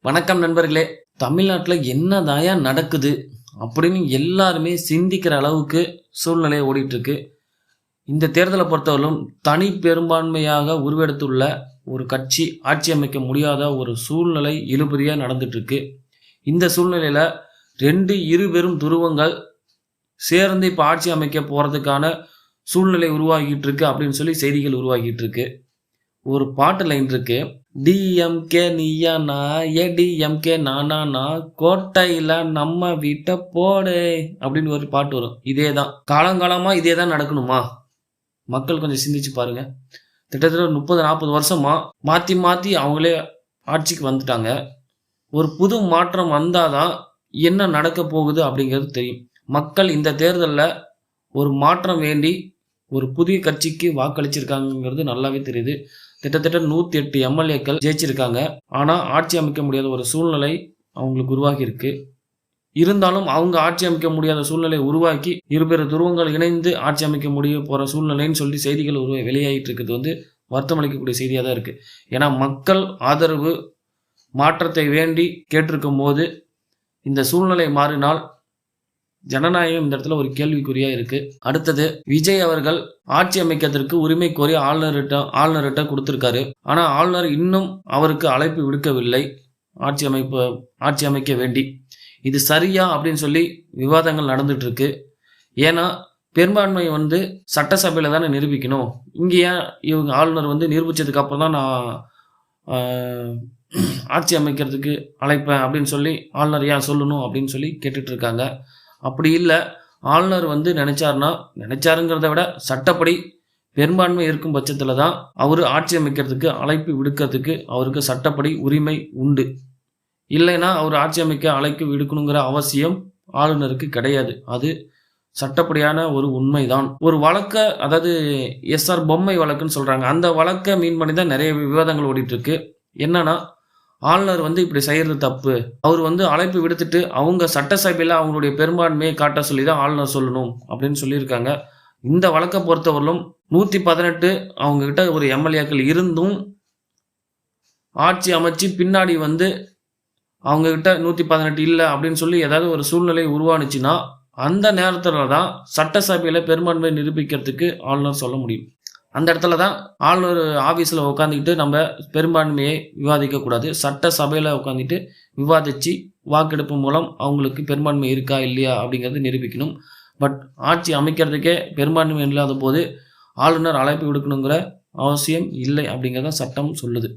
வணக்கம் நண்பர்களே. தமிழ்நாட்டில் என்னதாயா நடக்குது அப்படின்னு எல்லாருமே சிந்திக்கிற அளவுக்கு சூழ்நிலை ஓடிட்டு இருக்கு. இந்த தேர்தலை பொறுத்தவரையிலும் தனி பெரும்பான்மையாக உருவெடுத்துள்ள ஒரு கட்சி ஆட்சி அமைக்க முடியாத ஒரு சூழ்நிலை இழுபறியாக நடந்துட்டு இருக்கு. இந்த சூழ்நிலையில் இரு பெரும் துருவங்கள் சேர்ந்து இப்போ ஆட்சி அமைக்க போகிறதுக்கான சூழ்நிலை உருவாகிட்டு இருக்கு அப்படின்னு சொல்லி செய்திகள் உருவாகிட்டு இருக்கு. ஒரு பாட்டு லைன் இருக்கு, டிஎம்கே நீயா நான் ஏடிஎம்கே நானா நான் கோட்டையில நம்ம வீட்டை போடு அப்படின்னு ஒரு பாட்டு வரும். இதே தான் காலங்காலமா இதே தான் நடக்கணுமா? மக்கள் கொஞ்சம் சிந்திச்சு பாருங்க. கிட்டத்தட்ட 30-40 வருஷமா மாற்றி மாற்றி அவங்களே ஆட்சிக்கு வந்துட்டாங்க. ஒரு புது மாற்றம் வந்தாதான் என்ன நடக்க போகுது அப்படிங்கிறது தெரியும். மக்கள் இந்த தேர்தலில் ஒரு மாற்றம் வேண்டி ஒரு புதிய கட்சிக்கு வாக்களிச்சிருக்காங்கிறது நல்லாவே தெரியுது. கிட்டத்தட்ட 108 எம்எல்ஏக்கள் ஜெயிச்சிருக்காங்க. ஆனால் ஆட்சி அமைக்க முடியாத ஒரு சூழ்நிலை அவங்களுக்கு உருவாகி இருக்கு. இருந்தாலும் அவங்க ஆட்சி அமைக்க முடியாத சூழ்நிலை உருவாக்கி இருபெரு துருவங்கள் இணைந்து ஆட்சி அமைக்க முடிய போகிற சூழ்நிலைன்னு சொல்லி செய்திகள் வெளியாகிட்டு இருக்கிறது வருத்தமளிக்கக்கூடிய செய்தியாக தான் இருக்குது. ஏன்னா மக்கள் ஆதரவு மாற்றத்தை வேண்டி கேட்டிருக்கும் போது இந்த சூழ்நிலை மாறினால் ஜனநாயகம் இந்த இடத்துல ஒரு கேள்விக்குறியா இருக்கு. அடுத்தது, விஜய் அவர்கள் ஆட்சி அமைக்கிறதுக்கு உரிமை கோரி ஆளுநர்கிட்ட கொடுத்திருக்காரு. ஆனா ஆளுநர் இன்னும் அவருக்கு அழைப்பு விடுக்கவில்லை ஆட்சி அமைக்க வேண்டி. இது சரியா அப்படின்னு சொல்லி விவாதங்கள் நடந்துட்டு இருக்கு. ஏன்னா பெரும்பான்மை சட்டசபையில தானே நிரூபிக்கணும். இங்க ஏன் இவங்க ஆளுநர் நிரூபிச்சதுக்கு அப்புறம் தான் நான் ஆட்சி அமைக்கிறதுக்கு அழைப்பேன் அப்படின்னு சொல்லி ஆளுநர் ஏன் சொல்லணும் அப்படின்னு சொல்லி கேட்டுட்டு இருக்காங்க. அப்படி இல்லை, ஆளுநர் நினைச்சாருங்கிறத விட சட்டப்படி பெரும்பான்மை இருக்கும் பட்சத்தில் தான் அவர் ஆட்சி அமைக்கிறதுக்கு அழைப்பு விடுக்கிறதுக்கு அவருக்கு சட்டப்படி உரிமை உண்டு. இல்லைன்னா அவர் ஆட்சி அமைக்க அழைப்பு விடுக்கணுங்கிற அவசியம் ஆளுநருக்கு கிடையாது. அது சட்டப்படியான ஒரு உண்மைதான். ஒரு வழக்கை, அதாவது எஸ்ஆர் பொம்மை வழக்குன்னு சொல்றாங்க, அந்த வழக்கை மீன் பண்ணி தான் நிறைய விவாதங்கள் ஓடிட்டு இருக்கு. என்னன்னா ஆளுநர் இப்படி செய்யறது தப்பு. அவர் அழைப்பு விடுத்துட்டு அவங்க சட்டசபையில் அவங்களுடைய பெரும்பான்மையை காட்ட சொல்லி தான் ஆளுநர் சொல்லணும் அப்படின்னு சொல்லியிருக்காங்க. இந்த வழக்கை பொறுத்தவரையிலும் 118 அவங்க கிட்ட ஒரு எம்எல்ஏக்கள் இருந்தும் ஆட்சி அமைச்சு பின்னாடி அவங்க கிட்ட 118 இல்லை அப்படின்னு சொல்லி ஏதாவது ஒரு சூழ்நிலை உருவானுச்சுன்னா அந்த நேரத்தில் தான் சட்டசபையில் பெரும்பான்மையை நிரூபிக்கிறதுக்கு ஆளுநர் சொல்ல முடியும். அந்த இடத்துல தான் ஆளுநர் ஆஃபீஸில் உட்காந்துக்கிட்டு நம்ம பெரும்பான்மையை விவாதிக்கக்கூடாது. சட்டசபையில் உட்காந்துட்டு விவாதித்து வாக்கெடுப்பு மூலம் அவங்களுக்கு பெரும்பான்மை இருக்கா இல்லையா அப்படிங்கிறது நிரூபிக்கணும். பட் ஆட்சி அமைக்கிறதுக்கே பெரும்பான்மை இல்லாத போது ஆளுநர் அழைப்பு விடுக்கணுங்கிற அவசியம் இல்லை அப்படிங்கிறத சட்டம் சொல்லுது.